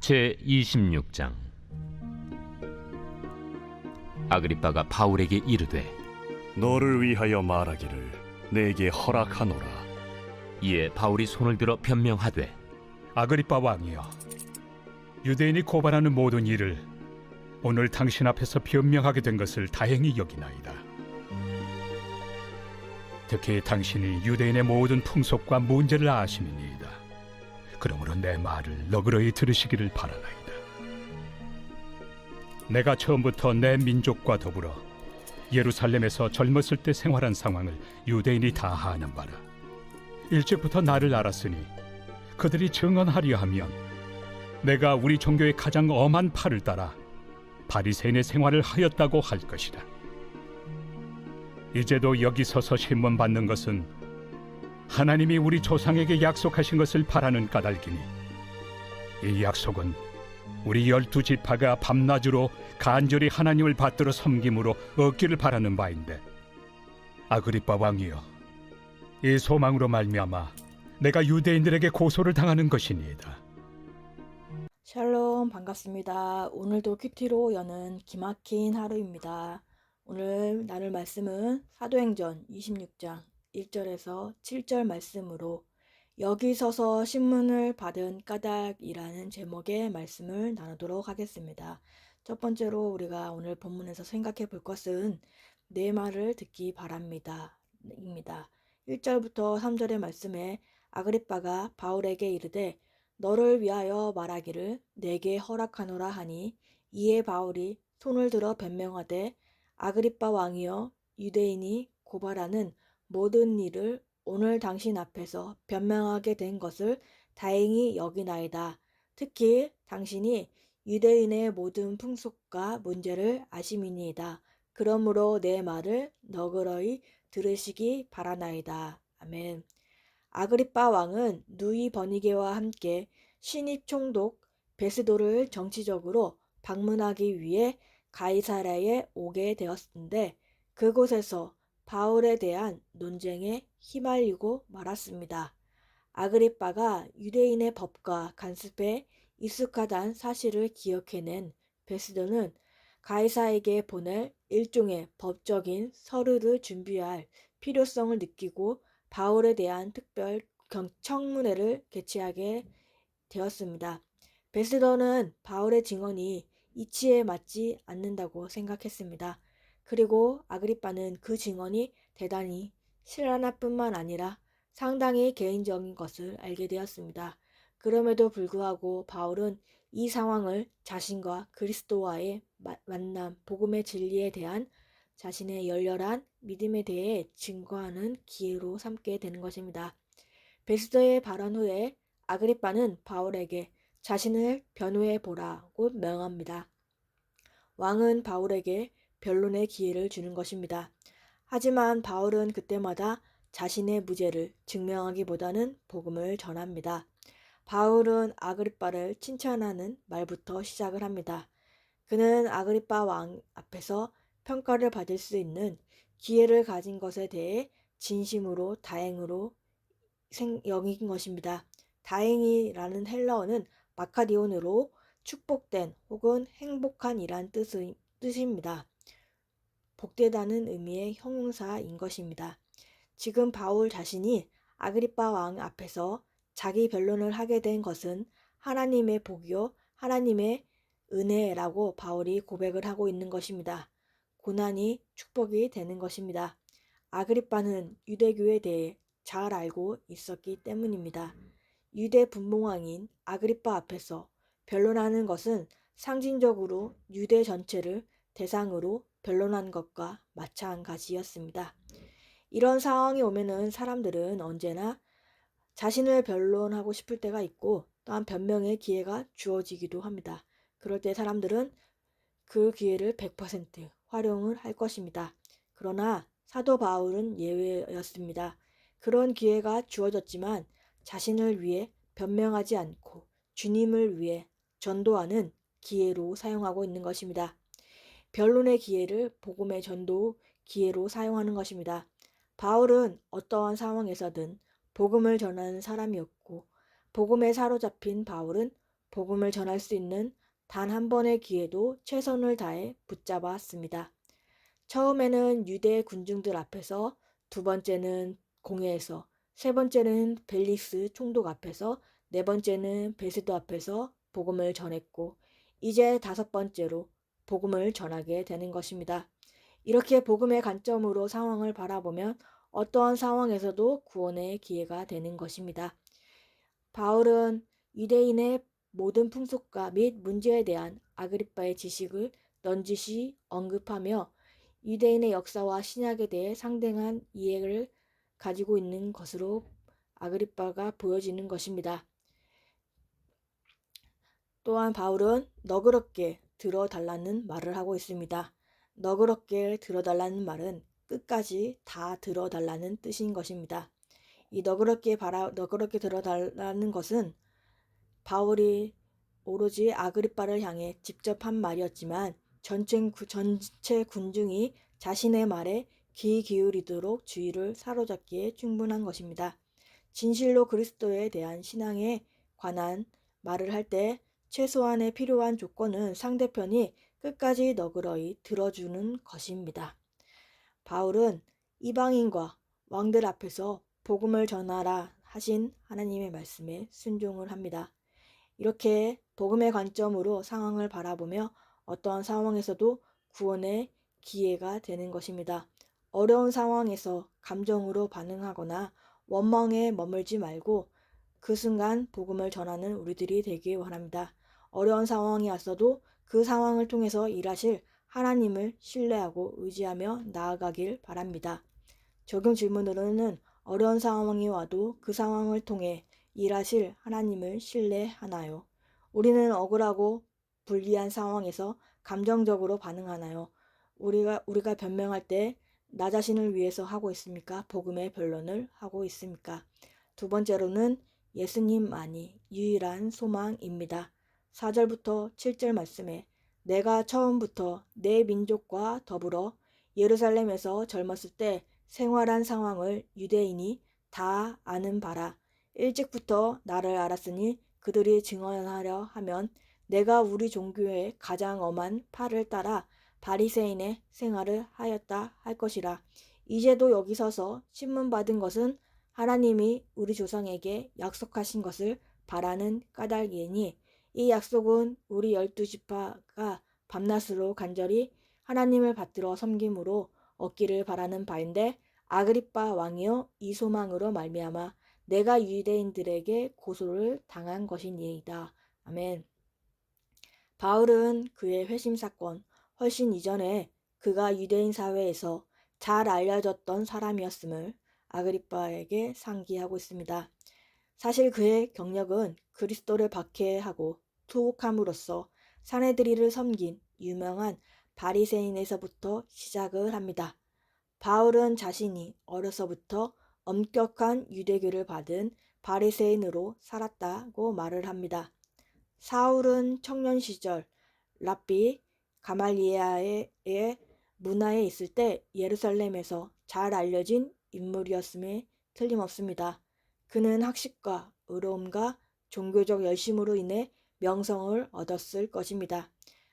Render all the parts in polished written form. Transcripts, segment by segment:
제26장. 아그리빠가 바울에게 이르되 너를 위하여 말하기를 내게 허락하노라. 이에 바울이 손을 들어 변명하되 아그리빠 왕이여, 유대인이 고발하는 모든 일을 오늘 당신 앞에서 변명하게 된 것을 다행히 여기나이다. 특히 당신이 유대인의 모든 풍속과 문제를 아심이니이다. 그러므로 내 말을 너그러이 들으시기를 바라나이다. 내가 처음부터 내 민족과 더불어 예루살렘에서 젊었을 때 생활한 상황을 유대인이 다 아는 바라. 일찍부터 나를 알았으니 그들이 증언하려 하면 내가 우리 종교의 가장 엄한 팔을 따라 바리새인의 생활을 하였다고 할 것이다. 이제도 여기 서서 신문 받는 것은 하나님이 우리 조상에게 약속하신 것을 바라는 까닭이니 이 약속은 우리 12지파가 밤낮으로 간절히 하나님을 받들어 섬김으로 얻기를 바라는 바인데, 아그리빠 왕이여, 이 소망으로 말미암아 내가 유대인들에게 고소를 당하는 것이니이다. 샬롬, 반갑습니다. 오늘도 큐티로 여는 기막힌 하루입니다. 오늘 나눌 말씀은 사도행전 26장 1절에서 7절 말씀으로 여기 서서 신문을 받은 까닭이라는 제목의 말씀을 나누도록 하겠습니다. 첫 번째로 우리가 오늘 본문에서 생각해 볼 것은 내 말을 듣기 바랍니다. 입니다. 1절부터 3절의 말씀에 아그리빠가 바울에게 이르되 너를 위하여 말하기를 내게 허락하노라 하니, 이에 바울이 손을 들어 변명하되 아그리빠 왕이여, 유대인이 고발하는 모든 일을 오늘 당신 앞에서 변명하게 된 것을 다행히 여기나이다. 특히 당신이 유대인의 모든 풍속과 문제를 아심이니이다. 그러므로 내 말을 너그러이 들으시기 바라나이다. 아멘. 아그리빠 왕은 누이 버니게와 함께 신입 총독 베스도를 정치적으로 방문하기 위해 가이사랴에 오게 되었는데, 그곳에서 바울에 대한 논쟁에 휘말리고 말았습니다. 아그리빠가 유대인의 법과 간습에 익숙하다는 사실을 기억해낸 베스도는 가이사에게 보낼 일종의 법적인 서류를 준비할 필요성을 느끼고 바울에 대한 특별 청문회를 개최하게 되었습니다. 베스도는 바울의 증언이 이치에 맞지 않는다고 생각했습니다. 그리고 아그리빠는 그 증언이 대단히 실하나뿐만 아니라 상당히 개인적인 것을 알게 되었습니다. 그럼에도 불구하고 바울은 이 상황을 자신과 그리스도와의 만남, 복음의 진리에 대한 자신의 열렬한 믿음에 대해 증거하는 기회로 삼게 되는 것입니다. 베스도의 발언 후에 아그리빠는 바울에게 자신을 변호해 보라고 명합니다. 왕은 바울에게 변론의 기회를 주는 것입니다. 하지만 바울은 그때마다 자신의 무죄를 증명하기보다는 복음을 전합니다. 바울은 아그리빠를 칭찬하는 말부터 시작을 합니다. 그는 아그리빠 왕 앞에서 평가를 받을 수 있는 기회를 가진 것에 대해 진심으로 다행으로 여긴 것입니다. 다행이라는 헬라어는 마카디온으로 축복된 혹은 행복한이란 뜻입니다. 복되다는 의미의 형용사인 것입니다. 지금 바울 자신이 아그리빠 왕 앞에서 자기 변론을 하게 된 것은 하나님의 복이요 하나님의 은혜라고 바울이 고백을 하고 있는 것입니다. 고난이 축복이 되는 것입니다. 아그리빠는 유대교에 대해 잘 알고 있었기 때문입니다. 유대 분봉왕인 아그리빠 앞에서 변론하는 것은 상징적으로 유대 전체를 대상으로 변론한 것과 마찬가지였습니다. 이런 상황이 오면은 사람들은 언제나 자신을 변론하고 싶을 때가 있고, 또한 변명의 기회가 주어지기도 합니다. 그럴 때 사람들은 그 기회를 100% 활용을 할 것입니다. 그러나 사도 바울은 예외였습니다. 그런 기회가 주어졌지만 자신을 위해 변명하지 않고 주님을 위해 전도하는 기회로 사용하고 있는 것입니다. 변론의 기회를 복음의 전도 기회로 사용하는 것입니다. 바울은 어떠한 상황에서든 복음을 전하는 사람이었고, 복음에 사로잡힌 바울은 복음을 전할 수 있는 단 한 번의 기회도 최선을 다해 붙잡았습니다. 처음에는 유대 군중들 앞에서, 두 번째는 공회에서, 세 번째는 벨리스 총독 앞에서, 네 번째는 베세도 앞에서 복음을 전했고, 이제 다섯 번째로 복음을 전하게 되는 것입니다. 이렇게 복음의 관점으로 상황을 바라보면 어떠한 상황에서도 구원의 기회가 되는 것입니다. 바울은 유대인의 모든 풍속과 및 문제에 대한 아그리빠의 지식을 넌지시 언급하며 유대인의 역사와 신약에 대해 상당한 이해를 가지고 있는 것으로 아그리빠가 보여지는 것입니다. 또한 바울은 너그럽게 들어달라는 말을 하고 있습니다. 너그럽게 들어달라는 말은 끝까지 다 들어달라는 뜻인 것입니다. 이 너그럽게 들어달라는 것은 바울이 오로지 아그리빠를 향해 직접 한 말이었지만 전체 군중이 자신의 말에 귀 기울이도록 주의를 사로잡기에 충분한 것입니다. 진실로 그리스도에 대한 신앙에 관한 말을 할 때 최소한의 필요한 조건은 상대편이 끝까지 너그러이 들어주는 것입니다. 바울은 이방인과 왕들 앞에서 복음을 전하라 하신 하나님의 말씀에 순종을 합니다. 이렇게 복음의 관점으로 상황을 바라보며 어떠한 상황에서도 구원의 기회가 되는 것입니다. 어려운 상황에서 감정으로 반응하거나 원망에 머물지 말고 그 순간 복음을 전하는 우리들이 되길 원합니다. 어려운 상황이 왔어도 그 상황을 통해서 일하실 하나님을 신뢰하고 의지하며 나아가길 바랍니다. 적용 질문으로는 어려운 상황이 와도 그 상황을 통해 일하실 하나님을 신뢰하나요? 우리는 억울하고 불리한 상황에서 감정적으로 반응하나요? 우리가 변명할 때 나 자신을 위해서 하고 있습니까? 복음의 변론을 하고 있습니까? 두 번째로는 예수님만이 유일한 소망입니다. 4절부터 7절 말씀에 내가 처음부터 내 민족과 더불어 예루살렘에서 젊었을 때 생활한 상황을 유대인이 다 아는 바라. 일찍부터 나를 알았으니 그들이 증언하려 하면 내가 우리 종교의 가장 엄한 팔을 따라 바리새인의 생활을 하였다 할 것이라. 이제도 여기 서서 신문받은 것은 하나님이 우리 조상에게 약속하신 것을 바라는 까닭이니 이 약속은 우리 12지파가 밤낮으로 간절히 하나님을 받들어 섬김으로 얻기를 바라는 바인데 아그리빠 왕이여 이 소망으로 말미암아 내가 유대인들에게 고소를 당한 것이니이다. 아멘. 바울은 그의 회심 사건 훨씬 이전에 그가 유대인 사회에서 잘 알려졌던 사람이었음을 아그리빠에게 상기하고 있습니다. 사실 그의 경력은 그리스도를 박해하고 투옥함으로써 사내들이를 섬긴 유명한 바리새인에서부터 시작을 합니다. 바울은 자신이 어려서부터 엄격한 유대교를 받은 바리새인으로 살았다고 말을 합니다. 사울은 청년 시절 랍비 가말리엘의 문화에 있을 때 예루살렘에서 잘 알려진 인물이었음에 틀림없습니다. 그는 학식과 의로움과 종교적 열심으로 인해 명성을 얻었을 것입니다.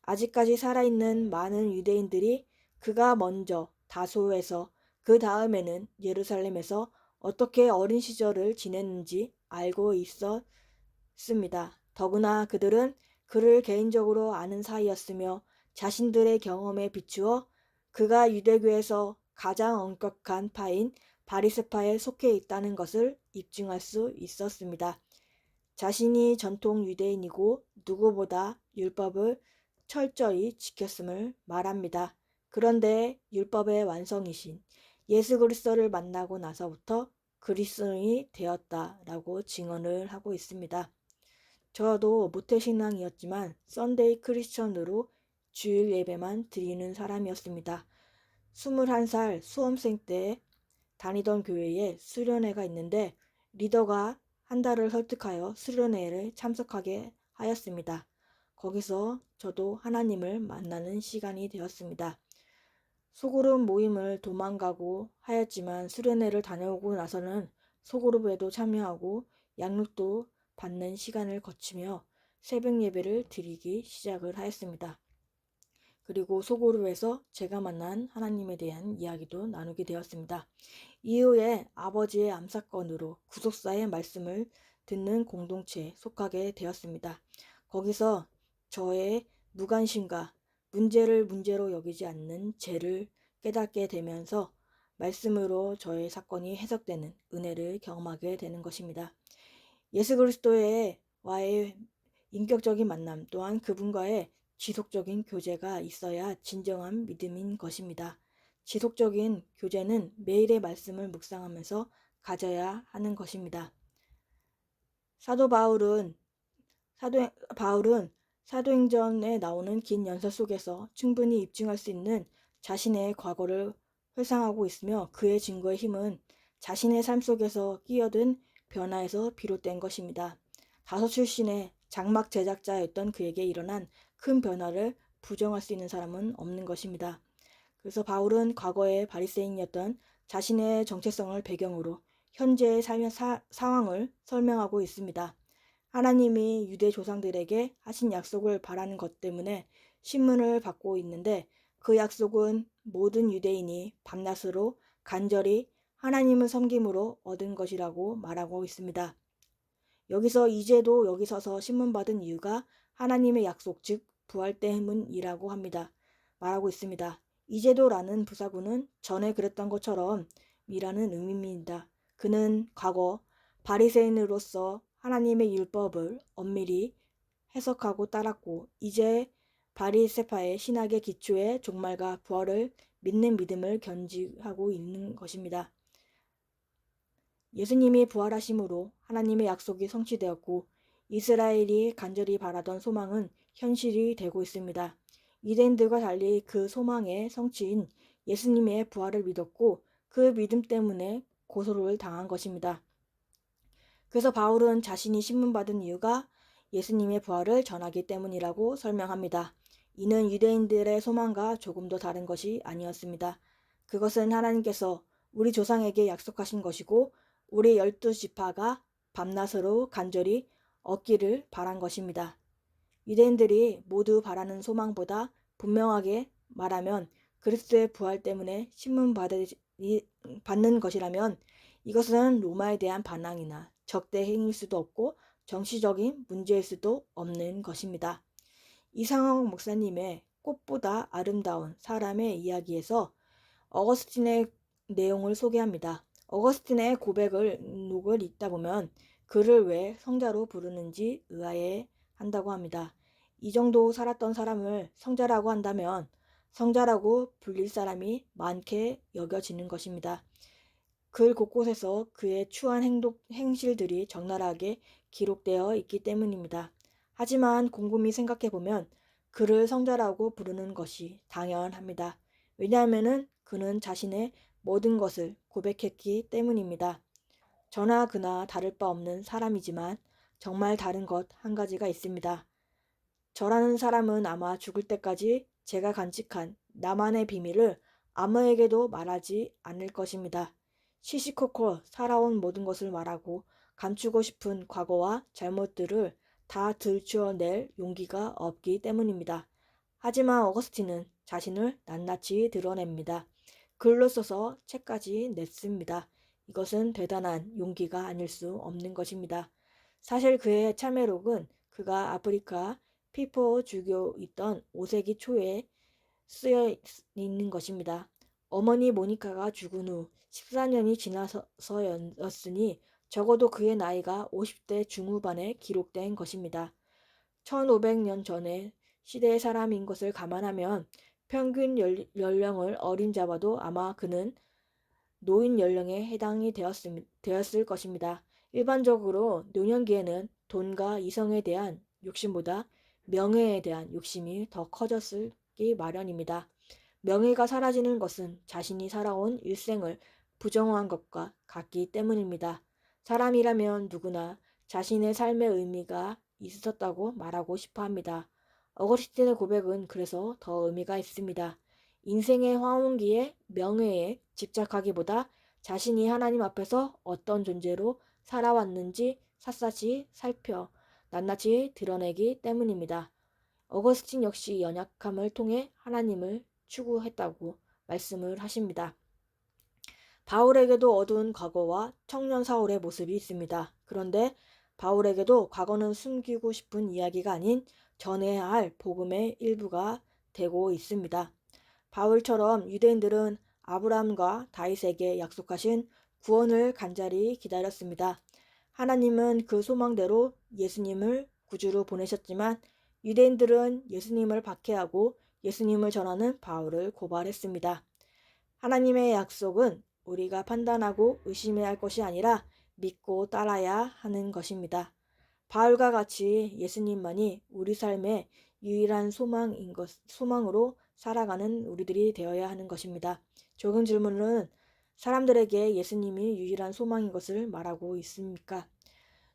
아직까지 살아있는 많은 유대인들이 그가 먼저 다소에서 그 다음에는 예루살렘에서 어떻게 어린 시절을 지냈는지 알고 있었습니다. 더구나 그들은 그를 개인적으로 아는 사이였으며 자신들의 경험에 비추어 그가 유대교에서 가장 엄격한 파인 바리새파에 속해 있다는 것을 입증할 수 있었습니다. 자신이 전통 유대인이고 누구보다 율법을 철저히 지켰음을 말합니다. 그런데 율법의 완성이신 예수 그리스도를 만나고 나서부터 그리스도인이 되었다라고 증언을 하고 있습니다. 저도 모태신앙이었지만 썬데이 크리스천으로 주일 예배만 드리는 사람이었습니다. 21살 수험생 때 다니던 교회에 수련회가 있는데 리더가 한 달을 설득하여 수련회를 참석하게 하였습니다. 거기서 저도 하나님을 만나는 시간이 되었습니다. 소그룹 모임을 도망가고 하였지만 수련회를 다녀오고 나서는 소그룹에도 참여하고 양육도 받는 시간을 거치며 새벽 예배를 드리기 시작을 하였습니다. 그리고 속으로 해서 제가 만난 하나님에 대한 이야기도 나누게 되었습니다. 이후에 아버지의 암사건으로 구속사의 말씀을 듣는 공동체에 속하게 되었습니다. 거기서 저의 무관심과 문제를 문제로 여기지 않는 죄를 깨닫게 되면서 말씀으로 저의 사건이 해석되는 은혜를 경험하게 되는 것입니다. 예수 그리스도와의 인격적인 만남 또한 그분과의 지속적인 교제가 있어야 진정한 믿음인 것입니다. 지속적인 교제는 매일의 말씀을 묵상하면서 가져야 하는 것입니다. 사도 바울은 사도행전에 나오는 긴 연설 속에서 충분히 입증할 수 있는 자신의 과거를 회상하고 있으며 그의 증거의 힘은 자신의 삶 속에서 끼어든 변화에서 비롯된 것입니다. 다소 출신의 장막 제작자였던 그에게 일어난 큰 변화를 부정할 수 있는 사람은 없는 것입니다. 그래서 바울은 과거의 바리새인이었던 자신의 정체성을 배경으로 현재의 삶의 상황을 설명하고 있습니다. 하나님이 유대 조상들에게 하신 약속을 바라는 것 때문에 신문을 받고 있는데 그 약속은 모든 유대인이 밤낮으로 간절히 하나님을 섬김으로 얻은 것이라고 말하고 있습니다. 여기서 이제도 여기 서서 신문받은 이유가 하나님의 약속 즉 부활 때문이라고 말하고 있습니다. 이제도라는 부사구는 전에 그랬던 것처럼 이라는 의미입니다. 그는 과거 바리새인으로서 하나님의 율법을 엄밀히 해석하고 따랐고 이제 바리새파의 신학의 기초에 종말과 부활을 믿는 믿음을 견지하고 있는 것입니다. 예수님이 부활하심으로 하나님의 약속이 성취되었고 이스라엘이 간절히 바라던 소망은 현실이 되고 있습니다. 유대인들과 달리 그 소망의 성취인 예수님의 부활을 믿었고 그 믿음 때문에 고소를 당한 것입니다. 그래서 바울은 자신이 신문받은 이유가 예수님의 부활을 전하기 때문이라고 설명합니다. 이는 유대인들의 소망과 조금도 다른 것이 아니었습니다. 그것은 하나님께서 우리 조상에게 약속하신 것이고 우리 12지파가 밤낮으로 간절히 얻기를 바란 것입니다. 유대인들이 모두 바라는 소망보다 분명하게 말하면 그리스도의 부활 때문에 받는 것이라면 이것은 로마에 대한 반항이나 적대 행위일 수도 없고 정치적인 문제일 수도 없는 것입니다. 이상학 목사님의 꽃보다 아름다운 사람의 이야기에서 어거스틴의 내용을 소개합니다. 어거스틴의 고백을 읽다 보면 그를 왜 성자로 부르는지 의아해 한다고 합니다. 이 정도 살았던 사람을 성자라고 한다면 성자라고 불릴 사람이 많게 여겨지는 것입니다. 글 곳곳에서 그의 추한 행실들이 적나라하게 기록되어 있기 때문입니다. 하지만 곰곰이 생각해보면 그를 성자라고 부르는 것이 당연합니다. 왜냐하면 그는 자신의 모든 것을 고백했기 때문입니다. 저나 그나 다를 바 없는 사람이지만 정말 다른 것 한 가지가 있습니다. 저라는 사람은 아마 죽을 때까지 제가 간직한 나만의 비밀을 아무에게도 말하지 않을 것입니다. 시시콜콜 살아온 모든 것을 말하고 감추고 싶은 과거와 잘못들을 다 들추어낼 용기가 없기 때문입니다. 하지만 어거스틴은 자신을 낱낱이 드러냅니다. 글로 써서 책까지 냈습니다. 이것은 대단한 용기가 아닐 수 없는 것입니다. 사실 그의 참회록은 그가 아프리카 피포 주교 있던 5세기 초에 쓰여 있는 것입니다. 어머니 모니카가 죽은 후 14년이 지나서였으니 적어도 그의 나이가 50대 중후반에 기록된 것입니다. 1500년 전의 시대의 사람인 것을 감안하면 평균 연령을 어린 자봐도 아마 그는 노인 연령에 해당이 되었을 것입니다. 일반적으로 노년기에는 돈과 이성에 대한 욕심보다 명예에 대한 욕심이 더 커졌기 마련입니다. 명예가 사라지는 것은 자신이 살아온 일생을 부정한 것과 같기 때문입니다. 사람이라면 누구나 자신의 삶의 의미가 있었다고 말하고 싶어 합니다. 어거스틴의 고백은 그래서 더 의미가 있습니다. 인생의 황혼기에 명예에 집착하기보다 자신이 하나님 앞에서 어떤 존재로 살아왔는지 샅샅이 살펴 낱낱이 드러내기 때문입니다. 어거스틴 역시 연약함을 통해 하나님을 추구했다고 말씀을 하십니다. 바울에게도 어두운 과거와 청년 사울의 모습이 있습니다. 그런데 바울에게도 과거는 숨기고 싶은 이야기가 아닌 전해야 할 복음의 일부가 되고 있습니다. 바울처럼 유대인들은 아브라함과 다윗에게 약속하신 구원을 간절히 기다렸습니다. 하나님은 그 소망대로 예수님을 구주로 보내셨지만 유대인들은 예수님을 박해하고 예수님을 전하는 바울을 고발했습니다. 하나님의 약속은 우리가 판단하고 의심해야 할 것이 아니라 믿고 따라야 하는 것입니다. 바울과 같이 예수님만이 우리 삶의 유일한 소망으로 살아가는 우리들이 되어야 하는 것입니다. 적은 질문은 사람들에게 예수님이 유일한 소망인 것을 말하고 있습니까?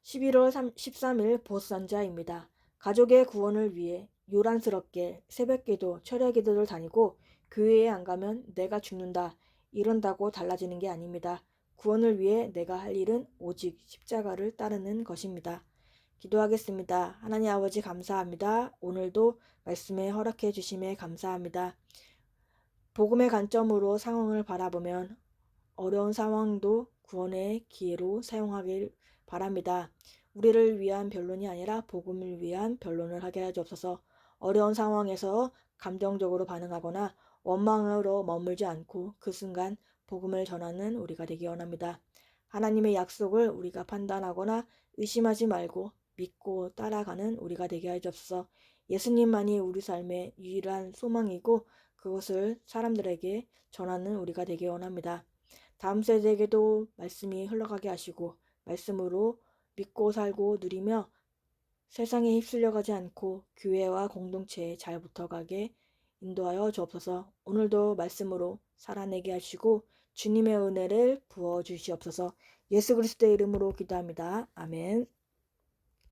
11월 13일 보선자입니다. 가족의 구원을 위해 요란스럽게 새벽기도, 철야기도를 다니고 교회에 안 가면 내가 죽는다 이런다고 달라지는 게 아닙니다. 구원을 위해 내가 할 일은 오직 십자가를 따르는 것입니다. 기도하겠습니다. 하나님 아버지 감사합니다. 오늘도 말씀에 허락해 주심에 감사합니다. 복음의 관점으로 상황을 바라보면 어려운 상황도 구원의 기회로 사용하길 바랍니다. 우리를 위한 변론이 아니라 복음을 위한 변론을 하게 하여 주옵소서. 어려운 상황에서 감정적으로 반응하거나 원망으로 머물지 않고 그 순간 복음을 전하는 우리가 되기 원합니다. 하나님의 약속을 우리가 판단하거나 의심하지 말고 믿고 따라가는 우리가 되게 하여 주옵소서. 예수님만이 우리 삶의 유일한 소망이고 그것을 사람들에게 전하는 우리가 되기 원합니다. 다음 세대에게도 말씀이 흘러가게 하시고 말씀으로 믿고 살고 누리며 세상에 휩쓸려가지 않고 교회와 공동체에 잘 붙어가게 인도하여 주옵소서. 오늘도 말씀으로 살아내게 하시고 주님의 은혜를 부어 주시옵소서. 예수 그리스도의 이름으로 기도합니다. 아멘.